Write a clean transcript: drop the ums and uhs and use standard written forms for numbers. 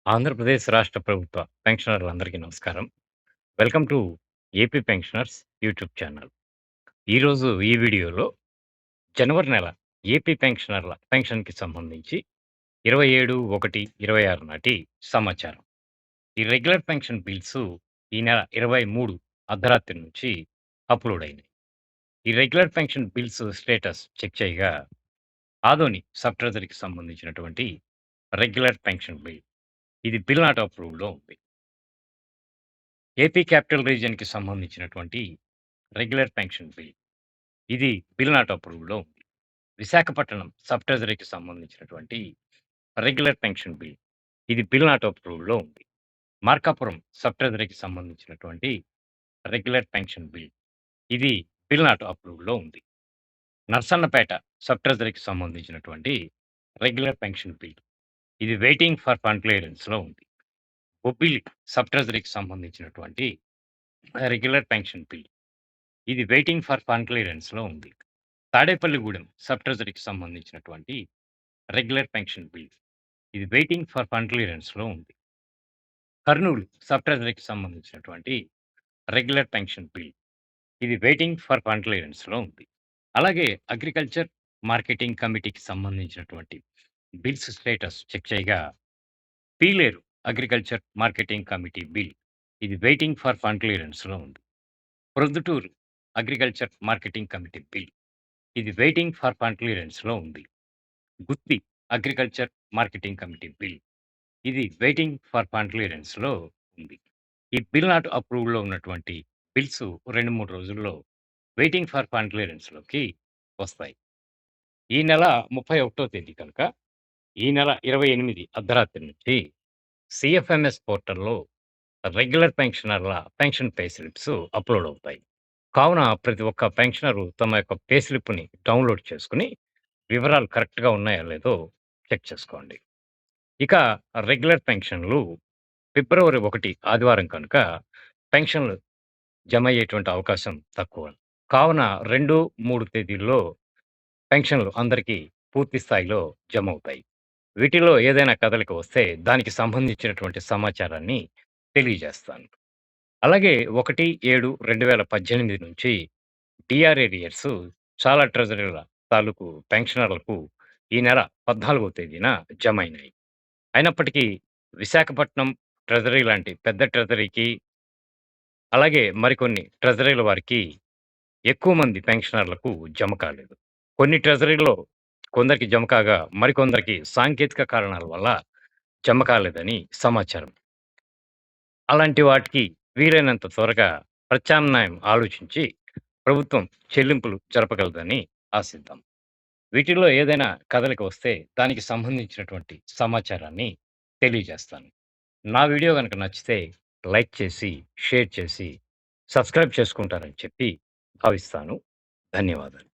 ఆంధ్రప్రదేశ్ రాష్ట్ర ప్రభుత్వ పెన్షనర్లందరికీ నమస్కారం. Welcome to AP pensioners YouTube channel. ఈరోజు ఈ వీడియోలో జనవరి నెల ఏపీ పెన్షనర్ల పెన్షన్‌కి సంబంధించి 27/1/26 నాటి సమాచారం. ఈ రెగ్యులర్ పెన్షన్ బిల్సు ఈ నెల 23 అర్ధరాత్రి నుంచి అప్‌లోడ్ అయినాయి. ఈ regular pension bills status check చేయగా ఆదోని సబ్ ట్రెజరీకి సంబంధించినటువంటి రెగ్యులర్ పెన్షన్ బిల్. ఇది బిల్ నాట్ అప్రూవ్డ్‌లో ఉంది. ఏపీ క్యాపిటల్ రీజియన్‌కి సంబంధించినటువంటి రెగ్యులర్ పెన్షన్ బిల్. ఇది బిల్ నాట్ అప్రూవ్డ్‌లో ఉంది. విశాఖపట్నం సబ్ ట్రెజరీకి సంబంధించినటువంటి రెగ్యులర్ పెన్షన్ బిల్. ఇది బిల్ నాట్ అప్రూవ్డ్‌లో ఉంది. మార్కాపురం సబ్ ట్రెజరీకి సంబంధించినటువంటి రెగ్యులర్ పెన్షన్ బిల్. ఇది బిల్ నాట్ అప్రూవ్డ్‌లో ఉంది. నర్సన్నపేట సబ్ ట్రెజరీకి సంబంధించినటువంటి రెగ్యులర్ పెన్షన్ బిల్. ఇది వెయిటింగ్ ఫర్ ఫండ్ క్లియరెన్స్‌లో ఉంది. బొబ్బిలి సబ్ ట్రెజరీకి సంబంధించినటువంటి రెగ్యులర్ పెన్షన్ బిల్. ఇది వెయిటింగ్ ఫర్ ఫండ్ క్లియరెన్స్‌లో ఉంది. తాడేపల్లిగూడెం సబ్ ట్రెజరీకి సంబంధించినటువంటి రెగ్యులర్ పెన్షన్ బిల్. ఇది వెయిటింగ్ ఫర్ ఫండ్ క్లియరెన్స్‌లో ఉంది. కర్నూలు సబ్ ట్రెజరీకి సంబంధించినటువంటి రెగ్యులర్ పెన్షన్ బిల్. ఇది వెయిటింగ్ ఫర్ ఫండ్ క్లియరెన్స్‌లో ఉంది. అలాగే అగ్రికల్చర్ మార్కెటింగ్ కమిటీకి సంబంధించినటువంటి బిల్స్ స్టేటస్ చెక్ చేయగా Pileru agriculture marketing committee bill. ఇది వెయిటింగ్ ఫర్ ఫండ్ క్లియరెన్స్‌లో ఉంది. Proddatur agriculture marketing committee bill. ఇది వెయిటింగ్ ఫర్ ఫండ్ క్లియరెన్స్‌లో ఉంది. Gooty agriculture marketing committee bill. ఇది వెయిటింగ్ ఫర్ ఫండ్ క్లియరెన్స్‌లో ఉంది. ఈ బిల్ నాట్ అప్రూవ్డ్‌లో ఉన్నటువంటి బిల్స్ 2, 3 రోజుల్లో వెయిటింగ్ ఫర్ ఫండ్ క్లియరెన్స్‌లోకి వస్తాయి. ఈ నెల 31 తేదీ కనుక ఈ నెల 28 అర్ధరాత్రి నుంచి సీఎఫ్ఎంఎస్ పోర్టల్‌లో రెగ్యులర్ పెన్షనర్ల పెన్షన్ పే స్లిప్స్ అప్‌లోడ్ అవుతాయి. కావున ప్రతి ఒక్క పెన్షనరు తమ యొక్క పే స్లిప్‌ని డౌన్‌లోడ్ చేసుకొని వివరాలు కరెక్ట్‌గా ఉన్నాయో లేదో చెక్ చేసుకోండి. ఇక రెగ్యులర్ పెన్షన్‌లు ఫిబ్రవరి 1 ఆదివారం కనుక పెన్షన్‌లు జమయ్యేటువంటి అవకాశం తక్కువ. కావున 2, 3 తేదీల్లో పెన్షన్‌లు అందరికీ పూర్తి స్థాయిలో జమవుతాయి. వీటిలో ఏదైనా కదలిక వస్తే దానికి సంబంధించినటువంటి సమాచారాన్ని తెలియజేస్తాను. అలాగే 1/7/2018 నుంచి డీఆర్ ఏరియర్స్ చాలా ట్రెజరీల తాలూకు పెన్షనర్లకు ఈ నెల 14వ తేదీన జమైనాయి. అయినప్పటికీ విశాఖపట్నం ట్రెజరీ లాంటి పెద్ద ట్రెజరీకి, అలాగే మరికొన్ని ట్రెజరీల వారికి ఎక్కువ మంది పెన్షనర్లకు జమ కాలేదు. కొన్ని ట్రెజరీల్లో కొందరికి జమ కాగా, మరికొందరికి సాంకేతిక కారణాల వల్ల జమ కాలేదని సమాచారం. అలాంటి వాటికి వీలైనంత త్వరగా ప్రత్యామ్నాయం ఆలోచించి ప్రభుత్వం చెల్లింపులు జరపగలదని ఆశిద్దాం. వీటిల్లో ఏదైనా కదలిక వస్తే దానికి సంబంధించినటువంటి సమాచారాన్ని తెలియజేస్తాను. నా వీడియో గనుక నచ్చితే లైక్ చేసి, షేర్ చేసి, సబ్స్క్రైబ్ చేసుకుంటారని చెప్పి భావిస్తాను. ధన్యవాదాలు.